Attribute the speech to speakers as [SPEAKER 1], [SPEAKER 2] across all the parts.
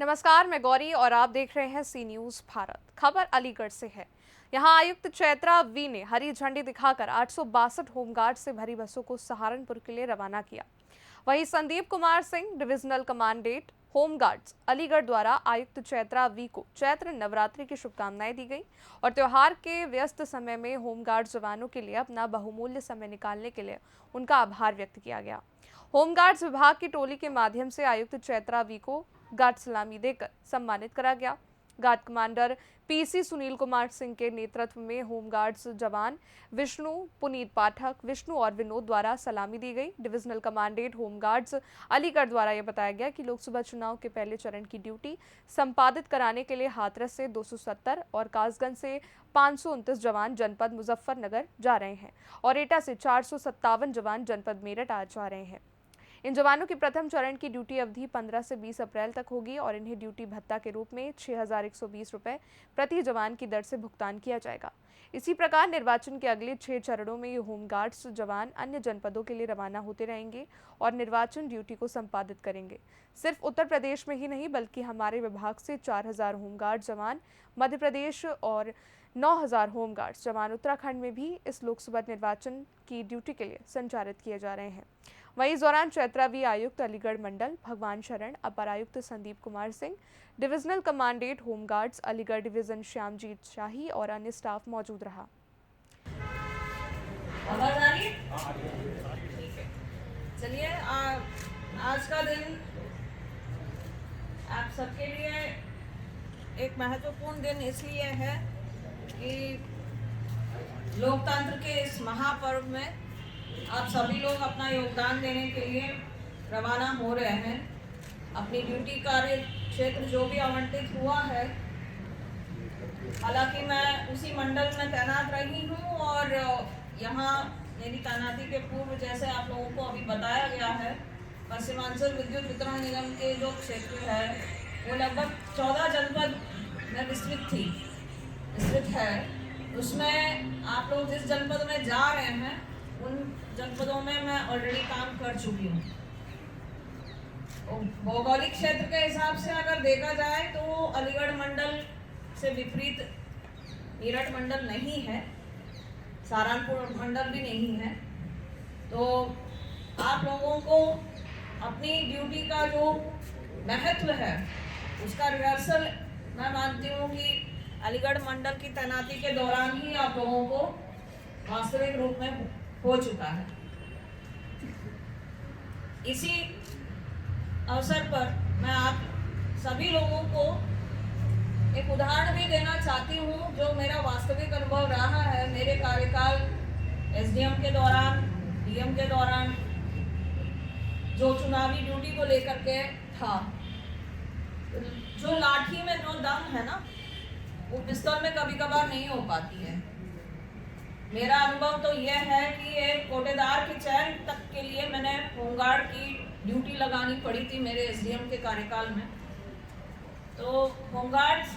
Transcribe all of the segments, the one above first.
[SPEAKER 1] नमस्कार, मैं गौरी और आप देख रहे हैं सी न्यूज भारत। खबर अलीगढ़ से है। यहां आयुक्त चैत्रा वी ने हरी झंडी दिखाकर 862 होमगार्ड से भरी बसों को सहारनपुर के लिए रवाना किया। वहीं Sandeep Kumar Singh, divisional commandant home guards Aligarh द्वारा आयुक्त चैत्रा वी को चैत्र नवरात्रि की शुभकामनाएं दी गई और त्योहार के व्यस्त समय में होमगार्ड जवानों के लिए अपना बहुमूल्य समय निकालने के लिए उनका आभार व्यक्त किया गया। होमगार्ड्स विभाग की टोली के माध्यम से आयुक्त चैत्रा वी को गार्ड सलामी देकर सम्मानित करा गया। Guard commander PC Sunil Kumar Singh के नेतृत्व में होमगार्ड्स जवान विष्णु, पुनीत पाठक, विष्णु और विनोद द्वारा सलामी दी गई। डिविजनल कमांडेंट होमगार्ड्स अलीगढ़ द्वारा यह बताया गया कि लोकसभा चुनाव के पहले चरण की ड्यूटी संपादित कराने के लिए हाथरस से 270 और कासगंज से 529 जवान जनपद मुजफ्फरनगर जा रहे हैं और एटा से 457 जवान जनपद मेरठ आज जा रहे हैं। इन जवानों की प्रथम चरण की ड्यूटी अवधि 15 से 20 अप्रैल तक होगी और इन्हें ड्यूटी भत्ता के रूप में 6,120 रुपए प्रति जवान की दर से भुगतान किया जाएगा। इसी प्रकार निर्वाचन के अगले 6 चरणों में ये होमगार्ड्स जवान अन्य जनपदों के लिए रवाना होते रहेंगे और निर्वाचन ड्यूटी को संपादित करेंगे। सिर्फ उत्तर प्रदेश में ही नहीं बल्कि हमारे विभाग से 4,000 होमगार्ड जवान मध्य प्रदेश और 9,000 होमगार्ड्स जवान उत्तराखंड में भी इस लोकसभा निर्वाचन की ड्यूटी के लिए संचालित किए जा रहे हैं। वहीं इस दौरान चैत्रा वी आयुक्त अलीगढ़ मंडल भगवान शरण, अपर आयुक्त Sandeep Kumar Singh, divisional commandant home guards Aligarh division Shyamjeet Shahi और अन्य स्टाफ मौजूद रहा।
[SPEAKER 2] चलिए, आज का दिन आप सबके लिए एक महत्वपूर्ण दिन इसलिए है कि लोकतंत्र के इस महापर्व में आप सभी लोग अपना योगदान देने के लिए रवाना हो रहे हैं। अपनी ड्यूटी कार्य क्षेत्र जो भी आवंटित हुआ है, हालांकि मैं उसी मंडल में तैनात रही हूं और यहाँ मेरी तैनाती के पूर्व जैसे आप लोगों को अभी बताया गया है, पश्चिमांचल विद्युत वितरण निगम के जो क्षेत्र है वो लगभग 14 जनपद में विस्तृत है। उसमें आप लोग जिस जनपद में जा रहे हैं उन जनपदों में मैं ऑलरेडी काम कर चुकी हूँ। भौगोलिक क्षेत्र के हिसाब से अगर देखा जाए तो अलीगढ़ मंडल से विपरीत मेरठ मंडल नहीं है, सहारनपुर मंडल भी नहीं है। तो आप लोगों को अपनी ड्यूटी का जो महत्व है उसका रिहर्सल मैं मानती हूँ कि अलीगढ़ मंडल की तैनाती के दौरान ही आप लोगों को वास्तविक रूप में हो चुका है। इसी अवसर पर मैं आप सभी लोगों को एक उदाहरण भी देना चाहती हूँ जो मेरा वास्तविक अनुभव रहा है मेरे कार्यकाल एसडीएम के दौरान, डीएम के दौरान, जो चुनावी ड्यूटी को लेकर के था। जो लाठी में जो दम है ना, वो पिस्तौल में कभी कभार नहीं हो पाती है। मेरा अनुभव तो यह है कि एक कोटेदार के चयन तक के लिए मैंने होमगार्ड की ड्यूटी लगानी पड़ी थी मेरे एसडीएम के कार्यकाल में। तो होमगार्ड्स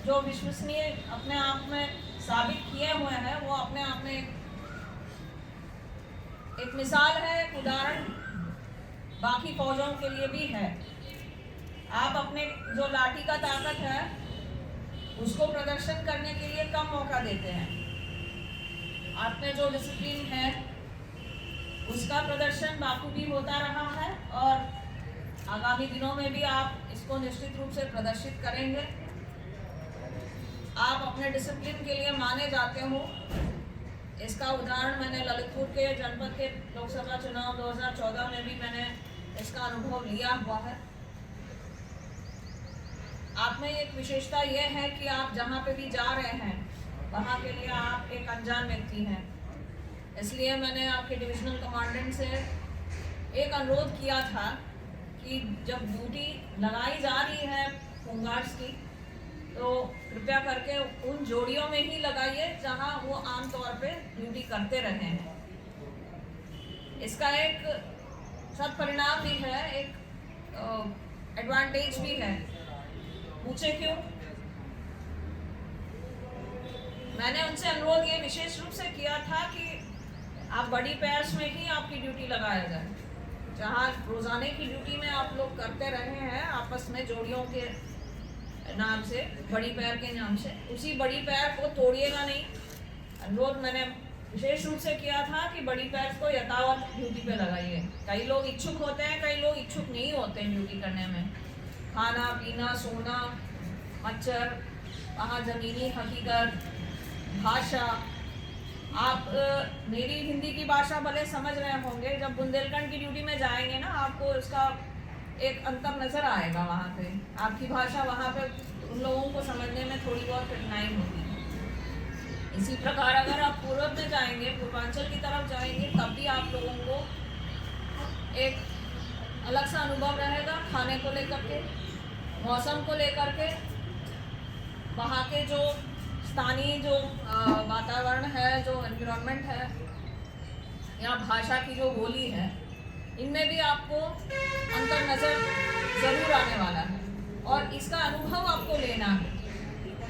[SPEAKER 2] जो विश्वसनीय अपने आप में साबित किए हुए हैं, वो अपने आप में एक मिसाल है, एक उदाहरण बाकी फौजों के लिए भी है। आप अपने जो लाठी का ताकत है उसको प्रदर्शन करने के लिए कम मौका देते हैं। आप में जो डिसिप्लिन है उसका प्रदर्शन बाखूबी होता रहा है और आगामी दिनों में भी आप इसको निश्चित रूप से प्रदर्शित करेंगे। आप अपने डिसिप्लिन के लिए माने जाते हो। इसका उदाहरण मैंने ललितपुर के जनपद के लोकसभा चुनाव 2014 में भी मैंने इसका अनुभव लिया हुआ है। आप में एक विशेषता यह है कि आप जहाँ पे भी जा रहे हैं वहाँ के लिए आप एक अनजान व्यक्ति हैं। इसलिए मैंने आपके डिविजनल कमांडेंट से एक अनुरोध किया था कि जब ड्यूटी लगाई जा रही है होमगार्ड्स की, तो कृपया करके उन जोड़ियों में ही लगाइए जहाँ वो आमतौर पे ड्यूटी करते रहे हैं। इसका एक सत्परिणाम भी है, एक एडवांटेज भी है। पूछे क्यों? मैंने उनसे अनुरोध ये विशेष रूप से किया था कि आप बड़ी पैर्स में ही आपकी ड्यूटी लगाया जाए। जहाँ रोजाने की ड्यूटी में आप लोग करते रहे हैं आपस में जोड़ियों के नाम से, बड़ी पैर के नाम से, उसी बड़ी पैर को तोड़िएगा नहीं। अनुरोध मैंने विशेष रूप से किया था कि बड़ी पैर को यथावत ड्यूटी पे लगाइए। कई लोग इच्छुक होते हैं, कई लोग इच्छुक नहीं होते हैं ड्यूटी करने में। खाना पीना, सोना, मच्छर, वहाँ जमीनी हकीकत, भाषा। आप मेरी हिंदी की भाषा भले समझ रहे होंगे, जब बुंदेलखंड की ड्यूटी में जाएंगे ना आपको इसका एक अंतर नज़र आएगा। वहाँ पे आपकी भाषा वहाँ पे उन लोगों को समझने में थोड़ी बहुत कठिनाई होगी। इसी प्रकार अगर आप पूर्व में जाएंगे, पूर्वांचल की तरफ जाएंगे, तब भी आप लोगों को एक अलग सा अनुभव रहेगा खाने को लेकर के, मौसम को लेकर के, वहाँ के जो स्थानीय जो वातावरण है, जो एनवायरनमेंट है, या भाषा की जो बोली है, इनमें भी आपको अंतर नज़र ज़रूर आने वाला है। और इसका अनुभव आपको लेना है।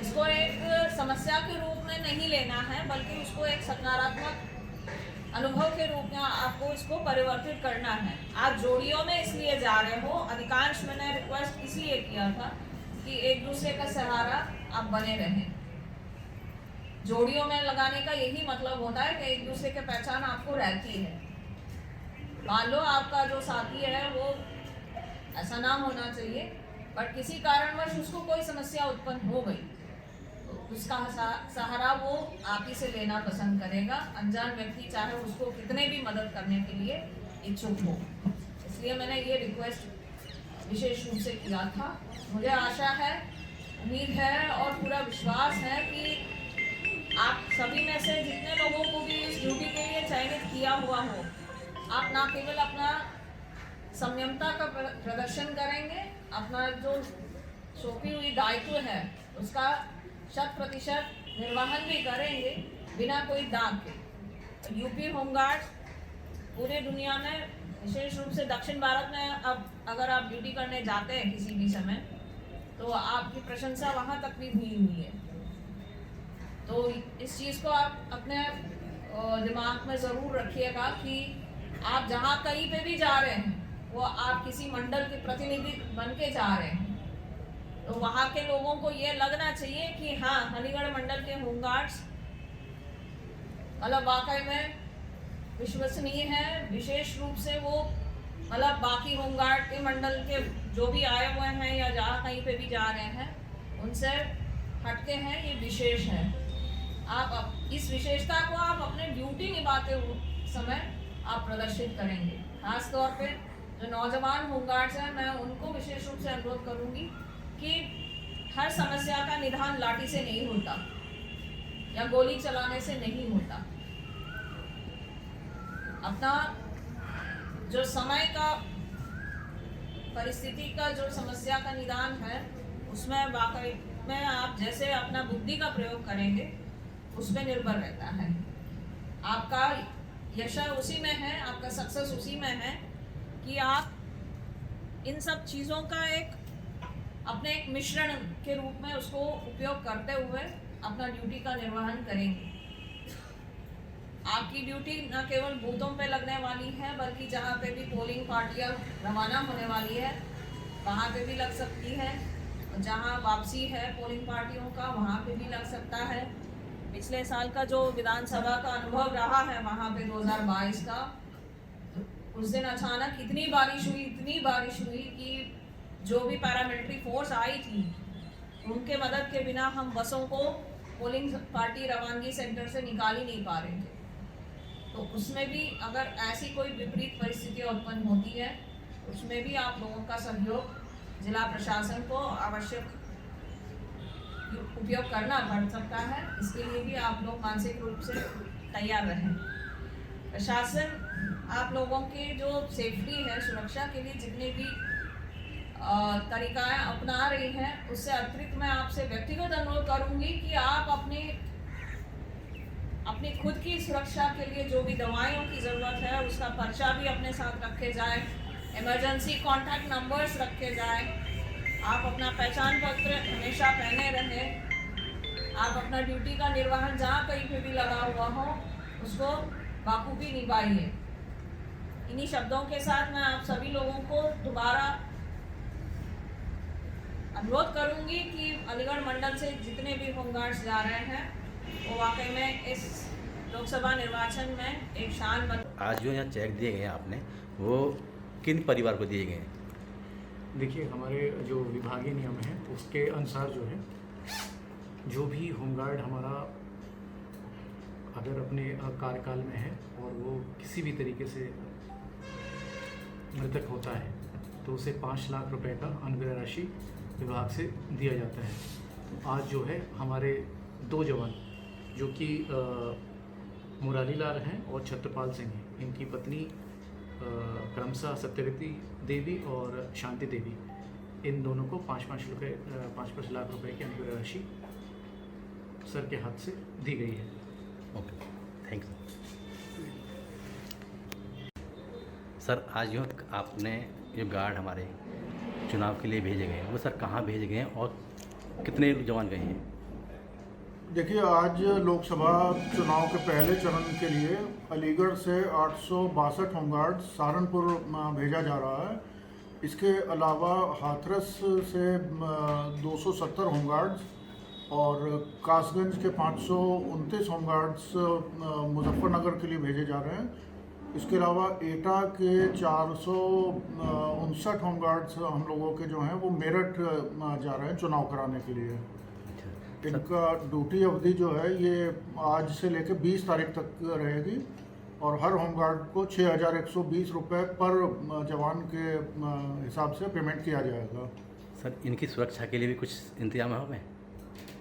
[SPEAKER 2] इसको एक समस्या के रूप में नहीं लेना है, बल्कि उसको एक सकारात्मक अनुभव के रूप में आपको इसको परिवर्तित करना है। आप जोड़ियों में इसलिए जा रहे हो, अधिकांश मैंने रिक्वेस्ट इसलिए किया था कि एक दूसरे का सहारा आप बने रहें। जोड़ियों में लगाने का यही मतलब होता है कि एक दूसरे की पहचान आपको रहती है। मान लो आपका जो साथी है वो ऐसा ना होना चाहिए, बट किसी कारणवश उसको कोई समस्या उत्पन्न हो गई, तो उसका सहारा वो आप ही से लेना पसंद करेगा, अनजान व्यक्ति चाहे उसको कितने भी मदद करने के लिए इच्छुक हो। इसलिए मैंने ये रिक्वेस्ट विशेष रूप से किया था। मुझे आशा है, उम्मीद है और पूरा विश्वास है कि आप सभी में से जितने लोगों को भी इस ड्यूटी के लिए चयनित किया हुआ हो, आप ना केवल अपना संयमता का प्रदर्शन करेंगे, अपना जो सौंपी हुई दायित्व है उसका 100% निर्वहन भी करेंगे बिना कोई दाग के। यूपी होमगार्ड पूरे दुनिया में, विशेष रूप से दक्षिण भारत में, अब अगर आप ड्यूटी करने जाते हैं किसी भी समय, तो आपकी प्रशंसा वहाँ तक भी हुई है। तो इस चीज़ को आप अपने दिमाग में ज़रूर रखिएगा कि आप जहाँ कहीं पे भी जा रहे हैं, वो आप किसी मंडल के प्रतिनिधि बन के जा रहे हैं, तो वहाँ के लोगों को ये लगना चाहिए कि हाँ, हनीगढ़ मंडल के होमगार्ड्स मतलब वाकई में विश्वसनीय है। विशेष रूप से वो मतलब बाकी होमगार्ड के मंडल के जो भी आए हुए हैं या जहाँ कहीं पे भी जा रहे हैं, उनसे हटके हैं, ये विशेष है। आप इस विशेषता को आप अपने ड्यूटी निभाते हुए समय आप प्रदर्शित करेंगे। खास तौर पे जो नौजवान होमगार्ड्स हैं, मैं उनको विशेष रूप से अनुरोध करूंगी कि हर समस्या का निदान लाठी से नहीं होता या गोली चलाने से नहीं होता। अपना जो समय का, परिस्थिति का जो समस्या का निदान है, उसमें वाकई में आप जैसे अपना बुद्धि का प्रयोग करेंगे उस पर निर्भर रहता है। आपका यश उसी में है, आपका सक्सेस उसी में है कि आप इन सब चीज़ों का एक अपने एक मिश्रण के रूप में उसको उपयोग करते हुए अपना ड्यूटी का निर्वहन करेंगे। आपकी ड्यूटी न केवल बूथों पे लगने वाली है, बल्कि जहाँ पे भी पोलिंग पार्टियाँ रवाना होने वाली है वहाँ पे भी लग सकती है, जहाँ वापसी है पोलिंग पार्टियों का वहाँ पे भी लग सकता है। पिछले साल का जो विधानसभा का अनुभव रहा है वहाँ पे 2022 का, उस दिन अचानक इतनी बारिश हुई कि जो भी पैरामिलिट्री फोर्स आई थी उनके मदद के बिना हम बसों को पोलिंग पार्टी रवानगी सेंटर से निकाल ही नहीं पा रहे थे। तो उसमें भी अगर ऐसी कोई विपरीत परिस्थितियाँ उत्पन्न होती है, उसमें भी आप लोगों का सहयोग जिला प्रशासन को आवश्यक उपयोग करना पड़ सकता है। इसके लिए भी आप लोग मानसिक रूप से तैयार रहें। प्रशासन आप लोगों के जो सेफ्टी है, सुरक्षा के लिए जितने भी तरीकाएं अपना रही हैं, उससे अतिरिक्त मैं आपसे व्यक्तिगत अनुरोध करूंगी कि आप अपनी खुद की सुरक्षा के लिए जो भी दवाइयों की ज़रूरत है उसका पर्चा भी अपने साथ रखे जाए, इमरजेंसी कॉन्टैक्ट नंबर्स रखे जाए, आप अपना पहचान पत्र हमेशा पहने रहें, आप अपना ड्यूटी का निर्वहन जहाँ कहीं पे भी लगा हुआ हो उसको बाखूबी निभाइए। इन्हीं शब्दों के साथ मैं आप सभी लोगों को दोबारा अनुरोध करूंगी कि अलीगढ़ मंडल से जितने भी होमगार्ड्स जा रहे हैं वो वाकई में इस लोकसभा निर्वाचन में एक शान बन।
[SPEAKER 3] आज जो यहाँ चेक दिए गए हैं आपने, वो किन परिवार को दिए गए हैं?
[SPEAKER 4] देखिए, हमारे जो विभागीय नियम हैं उसके अनुसार जो है, जो भी होमगार्ड हमारा अगर अपने कार्यकाल में है और वो किसी भी तरीके से मृतक होता है तो उसे 5 लाख रुपए का अनुग्रह राशि विभाग से दिया जाता है। तो आज जो है हमारे 2 जवान जो कि मुरारी लाल हैं और छत्रपाल सिंह हैं, इनकी पत्नी क्रमशः सत्यवती देवी और शांति देवी, इन दोनों को 5-5 लाख रुपए की अनुग्रह राशि सर के हाथ से दी गई है।
[SPEAKER 3] Okay, thank you sir. आज जो आपने जो गार्ड हमारे चुनाव के लिए भेजे गए हैं, वो सर कहाँ भेजे गए हैं और कितने जवान गए हैं?
[SPEAKER 5] देखिए, आज लोकसभा चुनाव के पहले चरण के लिए अलीगढ़ से 862 होमगार्ड सहारनपुर भेजा जा रहा है। इसके अलावा हाथरस से 270 होमगार्ड्स और कासगंज के 529 होमगार्ड्स मुजफ्फरनगर के लिए भेजे जा रहे हैं। इसके अलावा एटा के 459 होमगार्ड्स हम लोगों के जो हैं वो मेरठ जा रहे हैं चुनाव कराने के लिए। इनका ड्यूटी अवधि जो है ये आज से लेकर 20 तारीख तक रहेगी और हर होमगार्ड को 6,120 रुपये पर जवान के हिसाब से पेमेंट किया जाएगा।
[SPEAKER 3] सर, इनकी सुरक्षा के लिए भी कुछ इंतजाम है?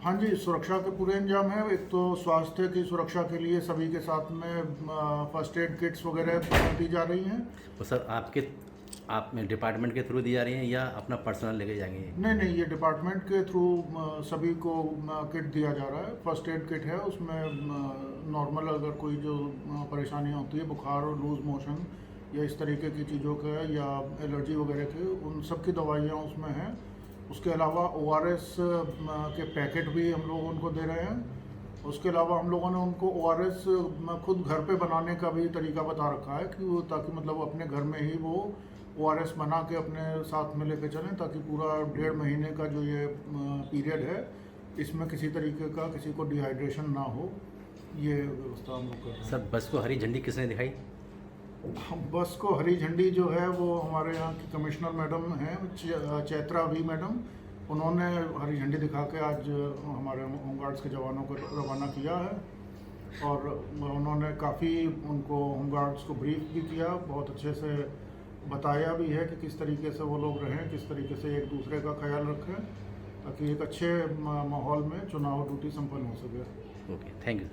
[SPEAKER 5] हाँ जी, सुरक्षा के पूरे इंतजाम है। एक तो स्वास्थ्य की सुरक्षा के लिए सभी के साथ में फर्स्ट एड किट्स वगैरह दी जा रही हैं।
[SPEAKER 3] तो सर आप में डिपार्टमेंट के थ्रू दी जा रही हैं या अपना पर्सनल लेके जाएंगे?
[SPEAKER 5] नहीं, ये डिपार्टमेंट के थ्रू सभी को किट दिया जा रहा है। फर्स्ट एड किट है, उसमें नॉर्मल अगर कोई जो परेशानियाँ होती है, बुखार और लूज मोशन या इस तरीके की चीज़ों का या एलर्जी वगैरह की, उन सब की दवाइयाँ उसमें हैं। उसके अलावा ORS के पैकेट भी हम लोग उनको दे रहे हैं। उसके अलावा हम लोगों ने उनको ORS खुद घर पे बनाने का भी तरीका बता रखा है कि वो ताकि मतलब अपने घर में ही वो ORS बना के अपने साथ में लेके चलें, ताकि पूरा 1.5 महीने का जो ये पीरियड है इसमें किसी तरीके का किसी को डिहाइड्रेशन ना हो, ये व्यवस्था हम लोग कर रहे हैं।
[SPEAKER 3] सर, बस को हरी झंडी किसने दिखाई?
[SPEAKER 5] बस को हरी झंडी जो है वो हमारे यहाँ की कमिश्नर मैडम हैं चैत्रा वी मैडम, उन्होंने हरी झंडी दिखा के आज हमारे होमगार्ड्स के जवानों को रवाना किया है और उन्होंने काफ़ी उनको होमगार्ड्स को ब्रीफ भी किया, बहुत अच्छे से बताया भी है कि किस तरीके से वो लोग रहें, किस तरीके से एक दूसरे का ख्याल रखें, ताकि एक अच्छे माहौल में चुनाव ड्यूटी संपन्न हो सके।
[SPEAKER 3] Okay, thank you.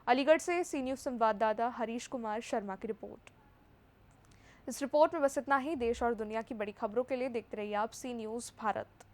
[SPEAKER 1] अलीगढ़ से सी न्यूज़ संवाददाता हरीश कुमार शर्मा की रिपोर्ट। इस रिपोर्ट में बस इतना ही। देश और दुनिया की बड़ी खबरों के लिए देखते रहिए आप सी न्यूज़ भारत।